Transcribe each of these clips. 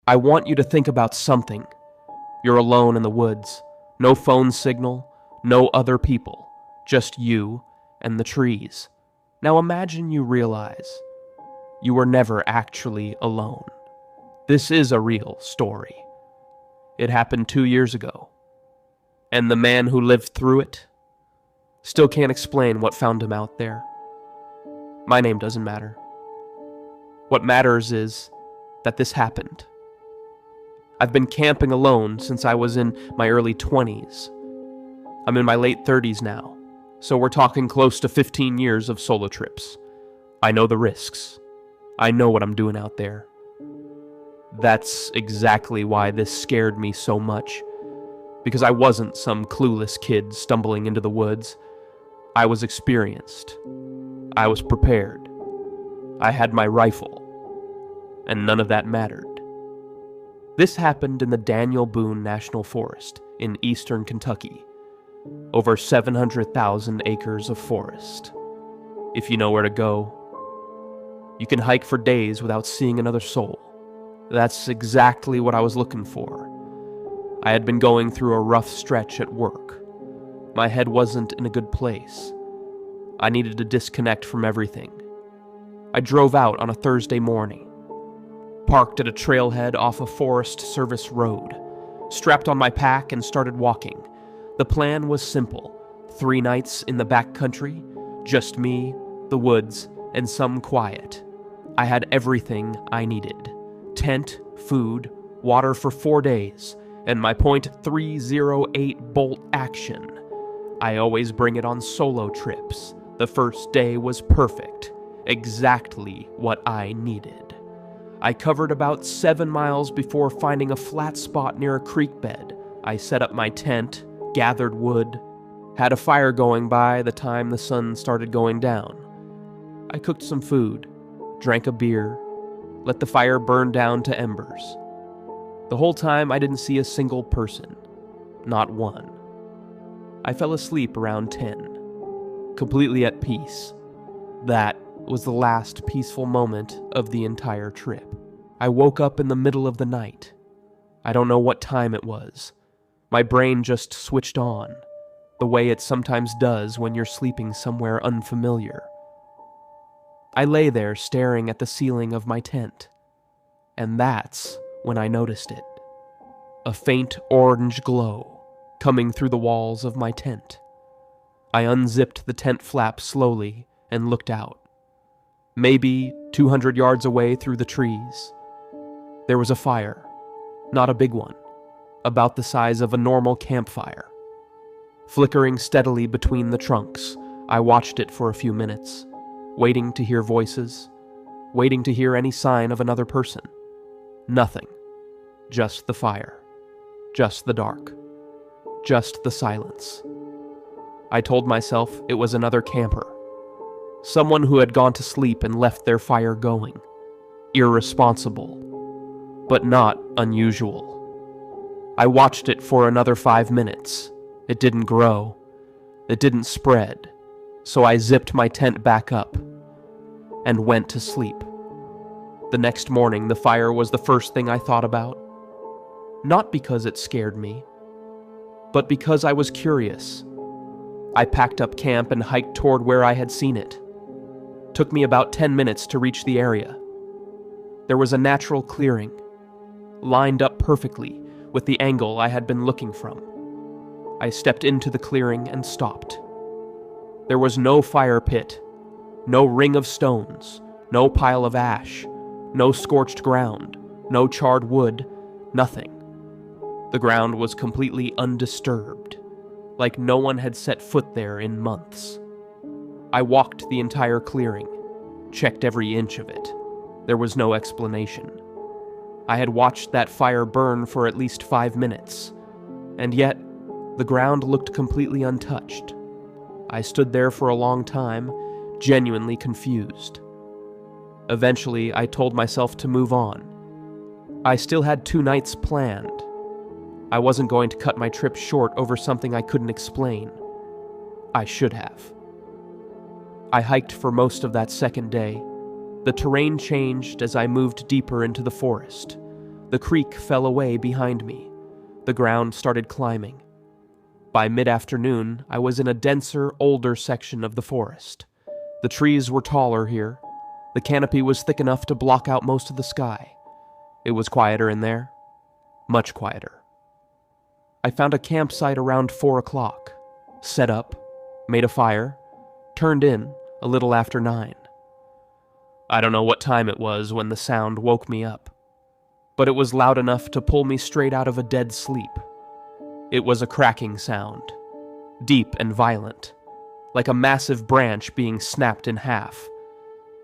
I want you to think about something. You're alone in the woods. No phone signal, no other people. Just you and the trees. Now imagine you realize you were never actually alone. This is a real story. It happened 2 years ago. And the man who lived through it still can't explain what found him out there. My name doesn't matter. What matters is that this happened. I've been camping alone since I was in my early 20s. I'm in my late 30s now, so we're talking close to 15 years of solo trips. I know the risks. I know what I'm doing out there. That's exactly why this scared me so much, because I wasn't some clueless kid stumbling into the woods. I was experienced. I was prepared. I had my rifle. And none of that mattered. This happened in the Boone National Forest in eastern Kentucky. Over 700,000 acres of forest. If you know where to go, you can hike for days without seeing another soul. That's exactly what I was looking for. I had been going through a rough stretch at work. My head wasn't in a good place. I needed to disconnect from everything. I drove out on a Thursday morning, parked at a trailhead off a Forest Service road, strapped on my pack and started walking. The plan was simple. 3 nights in the backcountry, just me, the woods, and some quiet. I had everything I needed. Tent, food, water for 4 days, and my .308 bolt action. I always bring it on solo trips. The first day was perfect. Exactly what I needed. I covered about 7 miles before finding a flat spot near a creek bed. I set up my tent, gathered wood, had a fire going by the time the sun started going down. I cooked some food, drank a beer, let the fire burn down to embers. The whole time I didn't see a single person. Not one. I fell asleep around 10, completely at peace. That was the last peaceful moment of the entire trip. I woke up in the middle of the night. I don't know what time it was. My brain just switched on, the way it sometimes does when you're sleeping somewhere unfamiliar. I lay there staring at the ceiling of my tent, and that's when I noticed it. A faint orange glow coming through the walls of my tent. I unzipped the tent flap slowly and looked out. Maybe 200 yards away through the trees, there was a fire. Not a big one, about the size of a normal campfire. Flickering steadily between the trunks, I watched it for a few minutes, waiting to hear voices, waiting to hear any sign of another person. Nothing. Just the fire. Just the dark. Just the silence. I told myself it was another camper. Someone who had gone to sleep and left their fire going. Irresponsible, but not unusual. I watched it for another 5 minutes. It didn't grow. It didn't spread. So I zipped my tent back up and went to sleep. The next morning, the fire was the first thing I thought about. Not because it scared me, but because I was curious. I packed up camp and hiked toward where I had seen it. Took me about 10 minutes to reach the area. There was a natural clearing, lined up perfectly with the angle I had been looking from. I stepped into the clearing and stopped. There was no fire pit, no ring of stones, no pile of ash, no scorched ground, no charred wood, nothing. The ground was completely undisturbed, like no one had set foot there in months. I walked the entire clearing, checked every inch of it. There was no explanation. I had watched that fire burn for at least 5 minutes, and yet the ground looked completely untouched. I stood there for a long time, genuinely confused. Eventually, I told myself to move on. I still had 2 nights planned. I wasn't going to cut my trip short over something I couldn't explain. I should have. I hiked for most of that second day. The terrain changed as I moved deeper into the forest. The creek fell away behind me. The ground started climbing. By mid-afternoon, I was in a denser, older section of the forest. The trees were taller here. The canopy was thick enough to block out most of the sky. It was quieter in there. Much quieter. I found a campsite around 4 o'clock, set up, made a fire, turned in a little after 9. I don't know what time it was when the sound woke me up, but it was loud enough to pull me straight out of a dead sleep. It was a cracking sound, deep and violent, like a massive branch being snapped in half,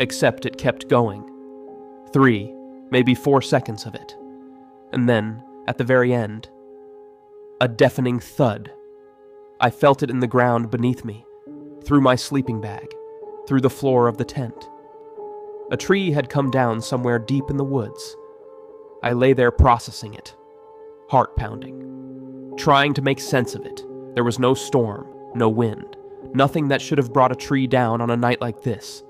except it kept going. 3, maybe 4 seconds of it, and then, at the very end, a deafening thud. I felt it in the ground beneath me, through my sleeping bag, through the floor of the tent. A tree had come down somewhere deep in the woods. I lay there processing it, heart pounding, trying to make sense of it. There was no storm, no wind, nothing that should have brought a tree down on a night like this.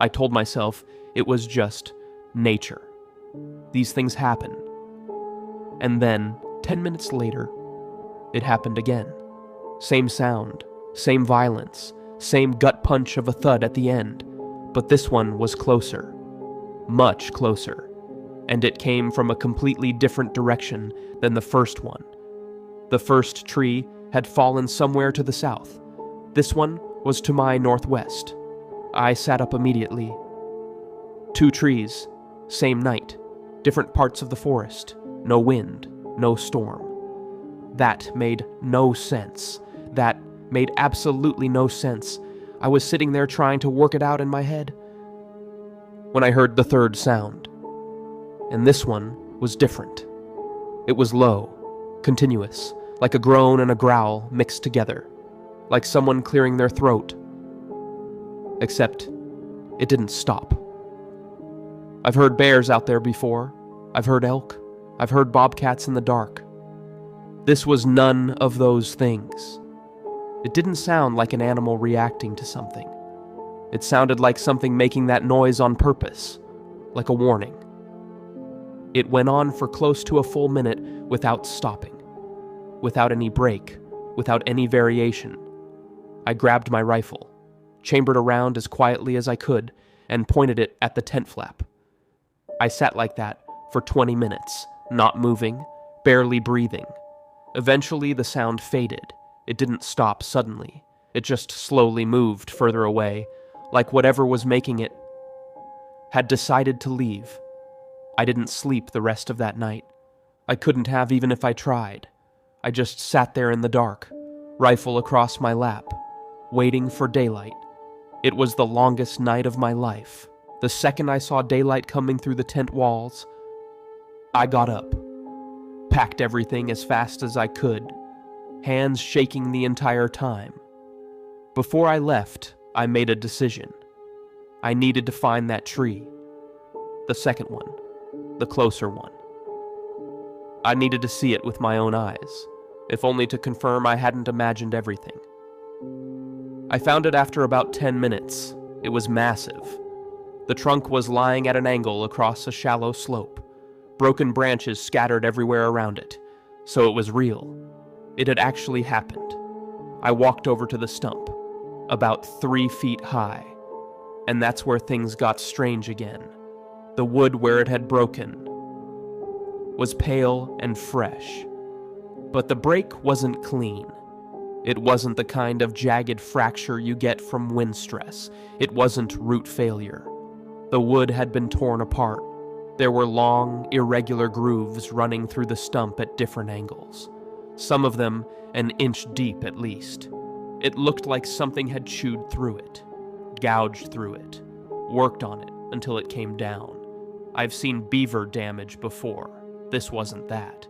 I told myself it was just nature. These things happen. And then, 10 minutes later, it happened again. Same sound, same violence, same gut punch of a thud at the end, but this one was closer, much closer, and it came from a completely different direction than the first one. The first tree had fallen somewhere to the south. This one was to my northwest. I sat up immediately. 2 trees, same night, different parts of the forest, no wind, no storm. That made no sense. That made absolutely no sense. I was sitting there trying to work it out in my head when I heard the third sound. And this one was different. It was low, continuous, like a groan and a growl mixed together, like someone clearing their throat. Except it didn't stop. I've heard bears out there before. I've heard elk. I've heard bobcats in the dark. This was none of those things. It didn't sound like an animal reacting to something. It sounded like something making that noise on purpose, like a warning. It went on for close to a full minute without stopping, without any break, without any variation. I grabbed my rifle, chambered around as quietly as I could, and pointed it at the tent flap. I sat like that for 20 minutes, not moving, barely breathing. Eventually, the sound faded. It didn't stop suddenly. It just slowly moved further away, like whatever was making it had decided to leave. I didn't sleep the rest of that night. I couldn't have even if I tried. I just sat there in the dark, rifle across my lap, waiting for daylight. It was the longest night of my life. The second I saw daylight coming through the tent walls, I got up, packed everything as fast as I could, hands shaking the entire time. Before I left, I made a decision. I needed to find that tree. The second one. The closer one. I needed to see it with my own eyes, if only to confirm I hadn't imagined everything. I found it after about 10 minutes. It was massive. The trunk was lying at an angle across a shallow slope. Broken branches scattered everywhere around it. So it was real. It had actually happened. I walked over to the stump, about 3 feet high. And that's where things got strange again. The wood where it had broken was pale and fresh. But the break wasn't clean. It wasn't the kind of jagged fracture you get from wind stress. It wasn't root failure. The wood had been torn apart. There were long, irregular grooves running through the stump at different angles. Some of them an inch deep at least. It looked like something had chewed through it, gouged through it, worked on it until it came down. I've seen beaver damage before. This wasn't that.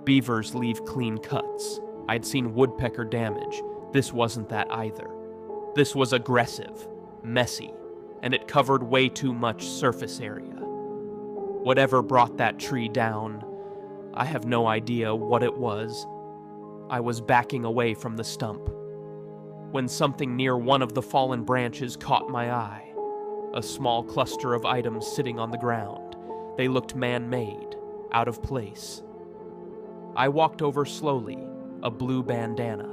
Beavers leave clean cuts. I'd seen woodpecker damage. This wasn't that either. This was aggressive, messy, and it covered way too much surface area. Whatever brought that tree down, I have no idea what it was. I was backing away from the stump when something near one of the fallen branches caught my eye. A small cluster of items sitting on the ground. They looked man-made, out of place. I walked over slowly, a blue bandana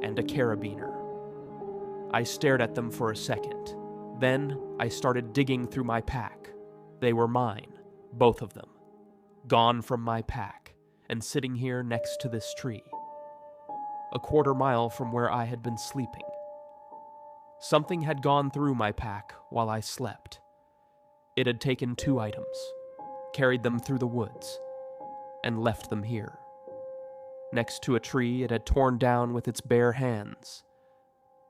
and a carabiner. I stared at them for a second. Then I started digging through my pack. They were mine, both of them. Gone from my pack, and sitting here next to this tree, a quarter-mile from where I had been sleeping. Something had gone through my pack while I slept. It had taken 2 items, carried them through the woods, and left them here. Next to a tree it had torn down with its bare hands.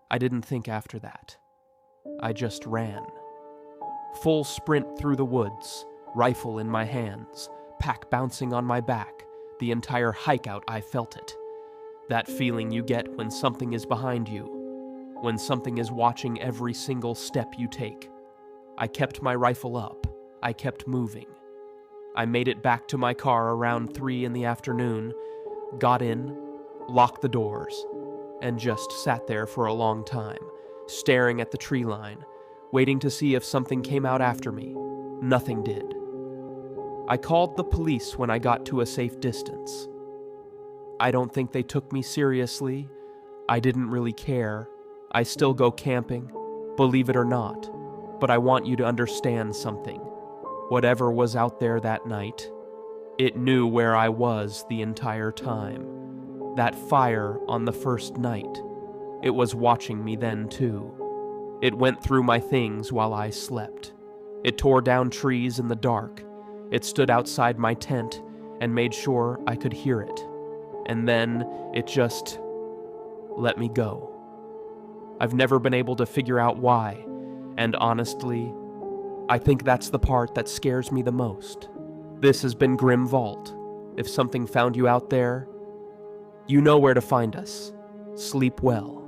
I didn't think after that. I just ran. Full sprint through the woods, rifle in my hands, pack bouncing on my back. The entire hike out I felt it. That feeling you get when something is behind you, when something is watching every single step you take. I kept my rifle up. I kept moving. I made it back to my car around 3 in the afternoon, got in, locked the doors, and just sat there for a long time, staring at the tree line, waiting to see if something came out after me. Nothing did. I called the police when I got to a safe distance. I don't think they took me seriously. I didn't really care. I still go camping, believe it or not. But I want you to understand something. Whatever was out there that night, it knew where I was the entire time. That fire on the first night, it was watching me then too. It went through my things while I slept. It tore down trees in the dark. It stood outside my tent and made sure I could hear it. And then it just let me go. I've never been able to figure out why, and honestly, I think that's the part that scares me the most. This has been Grim Vault. If something found you out there, you know where to find us. Sleep well.